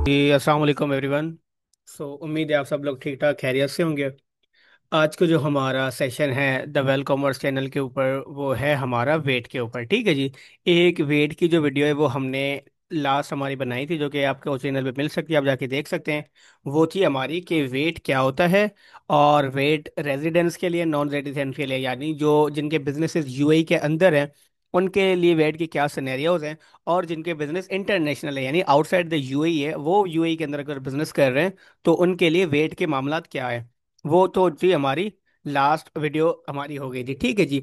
जी अस्सलाम वालेकुम एवरीवन। उम्मीद है आप सब लोग ठीक ठाक खैरियत से होंगे। आज का जो हमारा सेशन है द वेल कॉमर्स चैनल के ऊपर वो है हमारा वेट के ऊपर। ठीक है जी। एक वेट की जो वीडियो है वो हमने लास्ट हमारी बनाई थी, जो कि आपके उस चैनल पे मिल सकती है, आप जाके देख सकते हैं। वो थी हमारी कि वेट क्या होता है, और वेट रेजिडेंस के लिए, नॉन रेजिडेंट के लिए, यानी जो जिनके बिजनेसेस यूएई के अंदर हैं उनके लिए वेट की क्या सिनेरियोज हैं, और जिनके बिजनेस इंटरनेशनल है यानी आउटसाइड द यूएई है, वो यूएई के अंदर अगर बिजनेस कर रहे हैं तो उनके लिए वेट के मामलात क्या है। वो तो जी हमारी लास्ट वीडियो हमारी हो गई थी। ठीक है जी।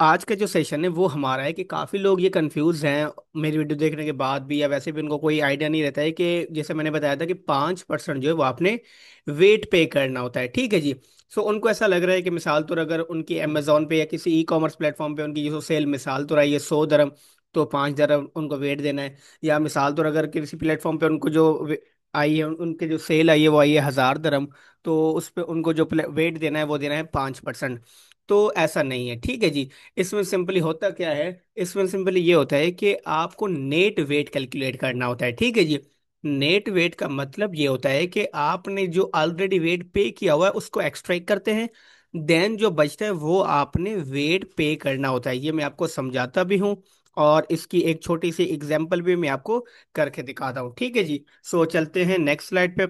आज का जो सेशन है वो हमारा है कि काफ़ी लोग ये कंफ्यूज हैं मेरी वीडियो देखने के बाद भी, या वैसे भी उनको कोई आइडिया नहीं रहता है कि जैसे मैंने बताया था कि 5% जो है वो आपने वेट पे करना होता है। ठीक है जी। उनको ऐसा लग रहा है कि मिसाल तौर अगर उनकी अमेजोन पे या किसी ई कॉमर्स प्लेटफॉर्म पे उनकी जो सेल मिसाल तौर आई है 100 दरम, तो 5 दरम उनको वेट देना है। या मिसाल तौर अगर किसी प्लेटफॉर्म पे उनको जो आई है, उनके जो सेल आई है वो आई है 1000 दरम, तो उस पर उनको जो वेट देना है वो देना है 5%। तो ऐसा नहीं है। ठीक है जी। इसमें सिंपली होता क्या है, इसमें सिंपली ये होता है कि आपको नेट वेट कैलकुलेट करना होता है। ठीक है जी। नेट वेट का मतलब ये होता है कि आपने जो ऑलरेडी वेट पे किया हुआ है उसको एक्सट्रैक्ट करते हैं, देन जो बचता है वो आपने वेट पे करना होता है। ये मैं आपको समझाता भी हूँ, और इसकी एक छोटी सी एग्जांपल भी मैं आपको करके दिखाता हूँ। ठीक है जी। चलते हैं नेक्स्ट स्लाइड पे।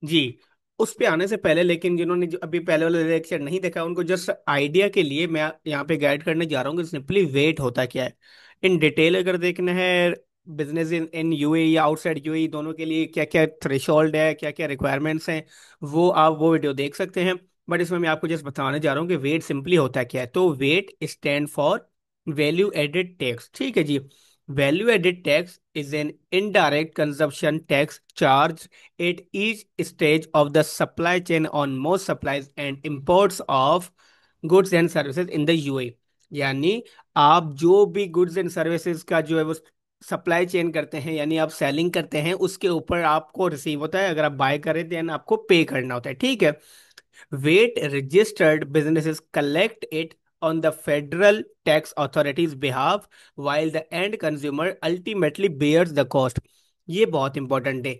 जी। उस पे आने से पहले लेकिन जिन्होंने जो अभी पहले वाला लेक्चर नहीं देखा उनको जस्ट आइडिया के लिए मैं यहाँ पे गाइड करने जा रहा हूँ कि सिंपली वेट होता क्या है। इन डिटेल अगर देखना है बिजनेस इन इन यूएई या आउटसाइड यूएई दोनों के लिए क्या क्या थ्रेशोल्ड है, क्या क्या रिक्वायरमेंट्स हैं, वो आप वो वीडियो देख सकते हैं। बट इसमें मैं आपको जस्ट बताने जा रहा हूँ कि वेट सिंपली होता क्या है। तो VAT stands for value added tax. ठीक है जी। Value added tax is an indirect consumption tax charge at each stage of the supply chain on most supplies and imports of goods and services in the UAE। यानी आप जो भी goods and services का जो है वो supply chain करते हैं, यानी आप सेलिंग करते हैं, उसके ऊपर आपको रिसीव होता है। अगर आप बाय करें देन आपको पे करना होता है। ठीक है। Weight registered businesses collect it on the federal tax authorities behalf while the end consumer ultimately bears the cost। ये बहुत इंपॉर्टेंट है।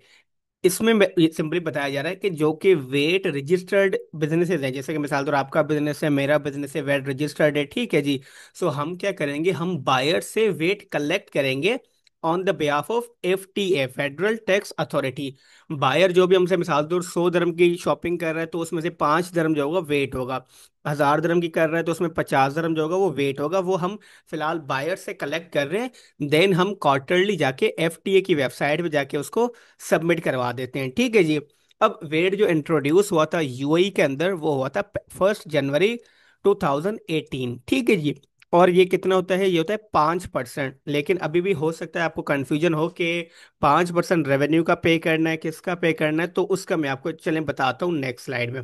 इसमें सिंपली बताया जा रहा है कि जो कि वेट रजिस्टर्ड बिजनेसेस हैं, जैसे कि मिसाल तौर आपका बिजनेस है, मेरा बिजनेस है, वेट रजिस्टर्ड है। ठीक है जी। हम क्या करेंगे, हम बायर से वेट कलेक्ट करेंगे on the behalf of FTA, federal tax authority. Buyer जो भी हमसे मिसाल तौर 100 दरम की शॉपिंग कर रहा है तो उसमें से 5 दरम जो होगा वेट होगा। 1000 दरम की कर रहा है तो उसमें 50 दरम जो होगा वो वेट होगा। वो हम फिलहाल बायर से कलेक्ट कर रहे हैं, देन हम क्वार्टरली जाके एफटीए की वेबसाइट पे जाके उसको सबमिट करवा देते हैं। ठीक है जी। अब वेट जो इंट्रोड्यूस हुआ था यूएई के अंदर वो हुआ था 1 जनवरी 2018। ठीक है जी। और ये कितना होता है, ये होता है 5%। लेकिन अभी भी हो सकता है आपको कंफ्यूजन हो कि 5% रेवेन्यू का पे करना है, किसका पे करना है, तो उसका मैं आपको चलें बताता हूँ नेक्स्ट स्लाइड में।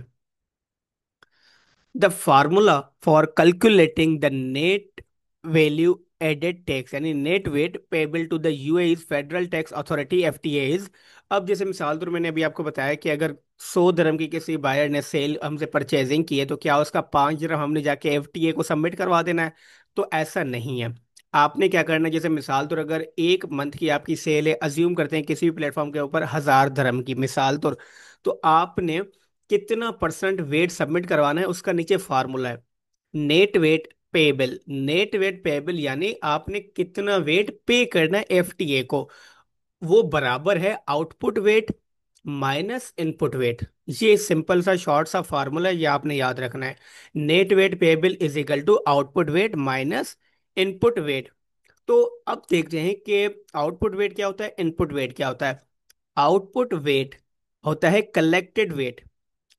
The formula for calculating the net value added tax यानी net VAT payable to the UAE federal tax authority FTA is. अब जैसे मिसाल तौर मैंने अभी आपको बताया कि अगर 100 दरम की किसी बायर ने सेल हमसे परचेजिंग की है तो क्या उसका 5 दरम हमने जाके एफटीए को सबमिट करवा देना है? तो ऐसा नहीं है। आपने क्या करना है, जैसे मिसाल तौर अगर एक मंथ की आपकी सेल है, अज्यूम करते हैं किसी भी प्लेटफॉर्म के ऊपर 1000 दरम की मिसाल तौर, तो आपने कितना परसेंट वेट सबमिट करवाना है उसका नीचे फार्मूला है। Net VAT payable, net VAT payable यानी आपने कितना वेट पे करना है एफटीए को, वो बराबर है output VAT minus input VAT. ये सिंपल सा शॉर्ट सा फार्मूला है, ये आपने याद रखना है। Net VAT payable is equal to output VAT minus input VAT. तो अब देखते हैं कि आउटपुट वेट क्या होता है, इनपुट वेट क्या होता है। आउटपुट वेट होता है collected VAT,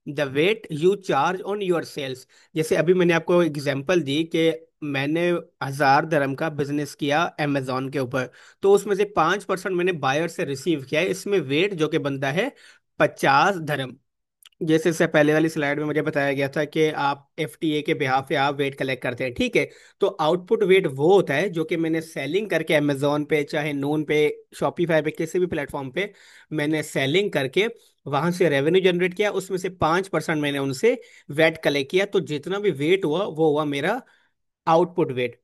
the VAT you charge on your sales. जैसे अभी मैंने आपको एग्जांपल दी कि मैंने 1000 दरम का बिजनेस किया अमेजोन के ऊपर, तो उसमें से 5% मैंने बायर से रिसीव किया है, इसमें वेट जो कि बनता है 50 दरम। जैसे इससे पहले वाली स्लाइड में मुझे बताया गया था कि आप एफटीए के बिहाफ पे आप वेट कलेक्ट करते हैं। ठीक है। तो आउटपुट वेट वो होता है जो कि मैंने सेलिंग करके अमेजोन पे, चाहे नून पे, शॉपिफाई पे, किसी भी प्लेटफॉर्म पे मैंने सेलिंग करके वहां से रेवेन्यू जनरेट किया, उसमें से 5% मैंने उनसे वेट कलेक्ट किया, तो जितना भी वेट हुआ वो हुआ मेरा आउटपुट वेट।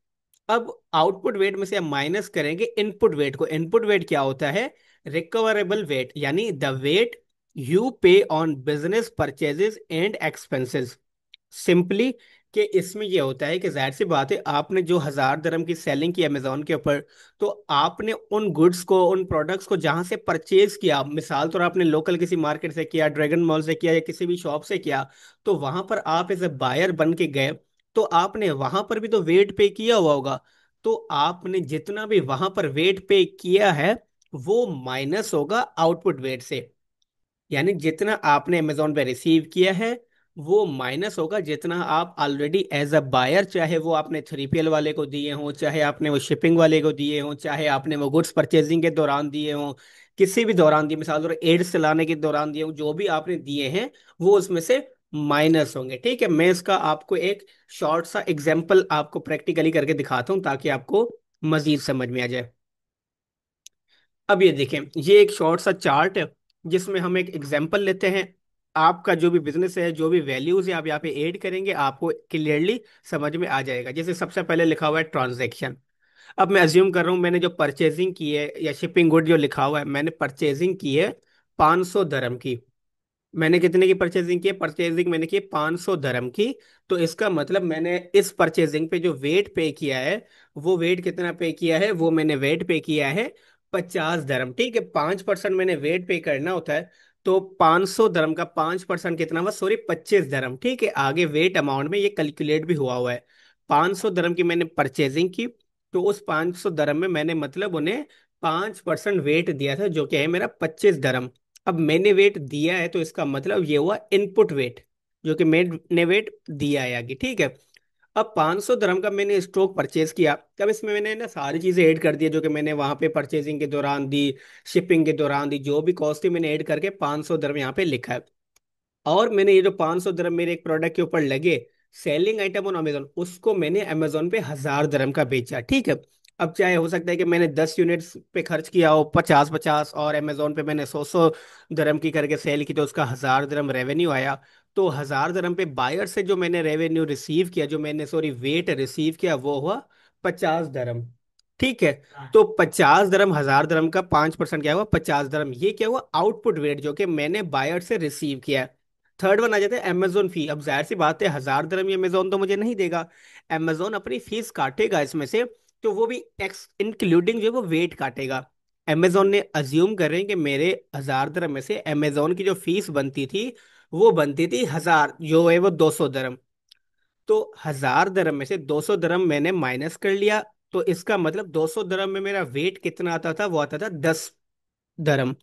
अब आउटपुट वेट में से हम माइनस करेंगे इनपुट वेट को। इनपुट वेट क्या होता है, रिकवरेबल वेट यानी द वेट यू पे on business purchases and expenses. Simply कि इसमें ये होता है कि जाहिर सी बात है, आपने जो 1,000 dirham की सेलिंग की अमेजोन के ऊपर, तो आपने उन गुड्स को, उन प्रोडक्ट्स को जहां से परचेज किया, मिसाल तो आपने लोकल किसी मार्केट से किया, ड्रैगन मॉल से किया या किसी भी शॉप से किया, तो वहां पर आप एज ए बायर बन के गए, तो आपने वहां पर भी तो वेट पे किया हुआ होगा। तो आपने जितना भी वहां पर वेट पे किया है वो माइनस होगा आउटपुट वेट से। यानी जितना आपने अमेजोन पे रिसीव किया है वो माइनस होगा जितना आप ऑलरेडी एज अ बायर, चाहे वो आपने 3PL वाले को दिए हों, चाहे आपने वो शिपिंग वाले को दिए हों, चाहे आपने वो गुड्स परचेजिंग के दौरान दिए हों, किसी भी दौरान दिए, मिसाल और एड्स चलाने के दौरान दिए हों, जो भी आपने दिए हैं वो उसमें से माइनस होंगे। ठीक है, मैं इसका आपको एक शॉर्ट सा एग्जाम्पल आपको प्रैक्टिकली करके दिखाता हूँ ताकि आपको मजीद समझ में आ जाए। अब ये देखें, ये एक शॉर्ट सा चार्ट है जिसमें हम एक एग्जांपल लेते हैं। आपका जो भी बिजनेस है, जो भी वैल्यूज है, आप यहाँ पे ऐड करेंगे, आपको क्लियरली समझ में आ जाएगा। जैसे सबसे पहले लिखा हुआ है ट्रांजैक्शन। अब मैं अज्यूम कर रहा हूँ मैंने जो परचेजिंग की है या शिपिंग गुड जो लिखा हुआ है, मैंने परचेजिंग की है 500 dirham की। मैंने कितने की परचेजिंग की है? परचेजिंग मैंने की 500 dirham की। तो इसका मतलब मैंने इस परचेजिंग पे जो वेट पे किया है, वो वेट कितना पे किया है? वो मैंने वेट पे किया है 50 dirham। ठीक है, 5% मैंने वेट पे करना होता है। तो 500 dirham का 5% कितना हुआ? Sorry, 25 dirham। ठीक है, आगे वेट अमाउंट में ये कैलकुलेट भी हुआ हुआ है। 500 dirham की मैंने परचेजिंग की, तो उस 500 dirham में मैंने मतलब उन्हें 5% वेट दिया था, जो कि है मेरा 25 dirham। अब मैंने वेट दिया है तो इसका मतलब ये हुआ इनपुट वेट, जो कि मैंने वेट दिया है आगे। ठीक है, अब 500 dirham का मैंने स्टॉक परचेज किया। तब इसमें मैंने ना सारी चीजें ऐड कर दी जो कि मैंने वहां पे परचेजिंग के दौरान दी, शिपिंग के दौरान दी, जो भी कॉस्ट थी मैंने ऐड करके 500 dirham यहाँ पे लिखा है। और मैंने ये जो 500 dirham मेरे एक प्रोडक्ट के ऊपर लगे, सेलिंग आइटम ऑन अमेजोन, उसको मैंने अमेजोन पे 1,000 dirham का बेचा। ठीक है, अब चाहे हो सकता है कि मैंने 10 यूनिट्स पे खर्च किया हो 50-50, और अमेजोन पे मैंने 100-100 dirham की करके सेल की, तो उसका 1,000 dirham रेवेन्यू आया। तो 1,000 dirham पे बायर से जो मैंने रेवेन्यू रिसीव किया, जो मैंने सॉरी वेट रिसीव किया, वो हुआ 50 dirham। ठीक है, तो 50 dirham, 1,000 dirham का 5% क्या हुआ? 50 dirham। ये क्या हुआ? आउटपुट वेट जो कि मैंने बायर से रिसीव किया। थर्ड वन आ जाता है अमेजोन फी। अब जाहिर सी बात है, 1,000 dirham ये अमेजोन तो मुझे नहीं देगा, अमेजोन अपनी फीस काटेगा इसमें से। तो वो भी एक्स इंक्लूडिंग जो है वो वेट काटेगा। अमेजोन ने अज्यूम कर रहे हैं कि मेरे 1,000 dirham में से अमेजोन की जो फीस बनती थी वो बनती थी 1,000, जो है वो 200 dirham। तो 1,000 dirham में से 200 dirham मैंने माइनस कर लिया। तो इसका मतलब 200 dirham में मेरा वेट कितना आता था? वो आता था 10 dirham।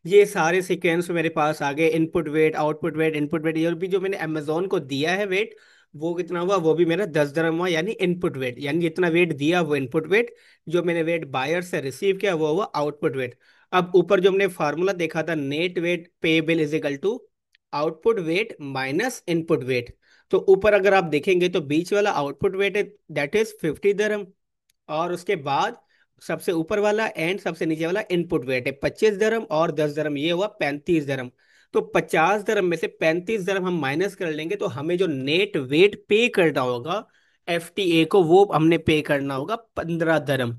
ये सारे सीक्वेंस मेरे पास आ गए, input VAT, output VAT, input VAT. ये भी जो मैंने अमेजोन को दिया है वेट, वो कितना हुआ? वो भी मेरा 10 dirham हुआ, यानी इनपुट वेट। यानी जितना वेट दिया वो इनपुट वेट, जो मैंने वेट बायर से रिसीव किया वो हुआ आउटपुट वेट। अब ऊपर जो हमने फार्मूला देखा था, net VAT payable is equal to output VAT minus input VAT. तो ऊपर अगर आप देखेंगे तो बीच वाला आउटपुट वेट है, दैट इज 50 dirham। और उसके बाद सबसे ऊपर वाला एंड सबसे नीचे वाला इनपुट वेट है 25 dirham, और 10 dirham, ये हुआ 35 dirham। तो 50 dirham में से 35 dirham हम माइनस कर लेंगे, तो हमें जो नेट वेट पे करना होगा FTA को, वो हमने पे करना होगा 15 dirham।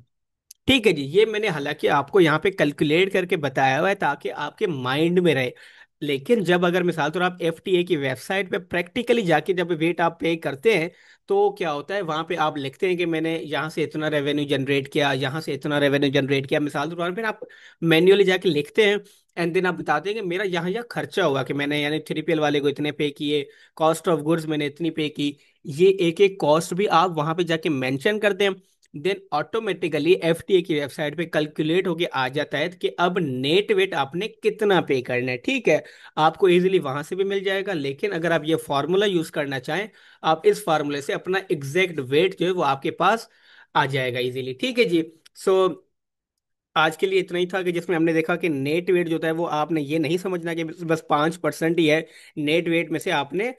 ठीक है जी, ये मैंने हालांकि आपको यहाँ पे कैलकुलेट करके बताया हुआ है ताकि आपके माइंड में रहे। लेकिन जब अगर मिसाल तो आप FTA की वेबसाइट पे प्रैक्टिकली जाके जब वेट आप पे करते हैं, तो क्या होता है वहां पे आप लिखते हैं कि मैंने यहाँ से इतना रेवेन्यू जनरेट किया, यहाँ से इतना रेवेन्यू जनरेट किया, मिसाल के तौर पर आप मैन्युअली जाके लिखते हैं। एंड देन आप बताते हैं कि मेरा यहाँ यहाँ खर्चा हुआ, कि मैंने यानी 3PL वाले को इतने पे किए, कॉस्ट ऑफ गुड्स मैंने इतनी पे की। ये एक एक कॉस्ट भी आप वहां पे जाके मेंशन करते हैं। देन ऑटोमेटिकली FTA की वेबसाइट पे कैलकुलेट होके आ जाता है कि अब नेट वेट आपने कितना पे करना है। ठीक है, आपको इजीली वहां से भी मिल जाएगा। लेकिन अगर आप ये फॉर्मूला यूज करना चाहें, आप इस फार्मूले से अपना एग्जैक्ट वेट जो है वो आपके पास आ जाएगा इजीली। ठीक है जी। सो आज के लिए इतना ही था, कि जिसमें हमने देखा कि नेट वेट जो होता है वो आपने ये नहीं समझना कि बस 5% ही है। नेट वेट में से आपने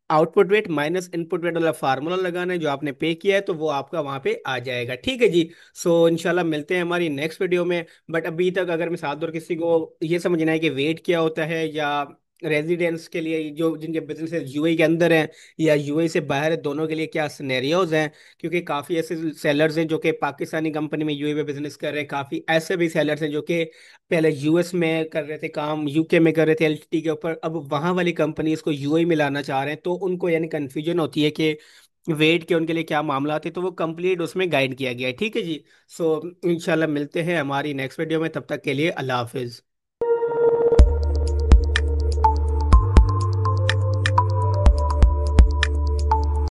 output VAT minus input VAT वाला फार्मूला लगाना है, जो आपने पे किया है तो वो आपका वहां पे आ जाएगा। ठीक है जी। सो इंशाल्लाह मिलते हैं हमारी नेक्स्ट वीडियो में। बट अभी तक अगर मैं साथ और किसी को ये समझना है कि वेट क्या होता है, या रेजिडेंट्स के लिए, जो जिनके बिजनेस यूएई के अंदर हैं या यूएई से बाहर है, दोनों के लिए क्या सिनेरियोज हैं। क्योंकि काफ़ी ऐसे सेलर्स हैं जो कि पाकिस्तानी कंपनी में यूएई में बिजनेस कर रहे हैं, काफ़ी ऐसे भी सेलर्स हैं जो कि पहले यूएस में कर रहे थे काम, यूके में कर रहे थे एलटीटी के ऊपर, अब वहाँ वाली कंपनी इसको यूएई में लाना चाह रहे हैं। तो उनको यानी कन्फ्यूजन होती है कि वेट के उनके लिए क्या मामला थे, तो वो कंप्लीट उसमें गाइड किया गया है। ठीक है जी। सो इंशाल्लाह मिलते हैं हमारी नेक्स्ट वीडियो में, तब तक के लिए अल्लाह हाफिज़।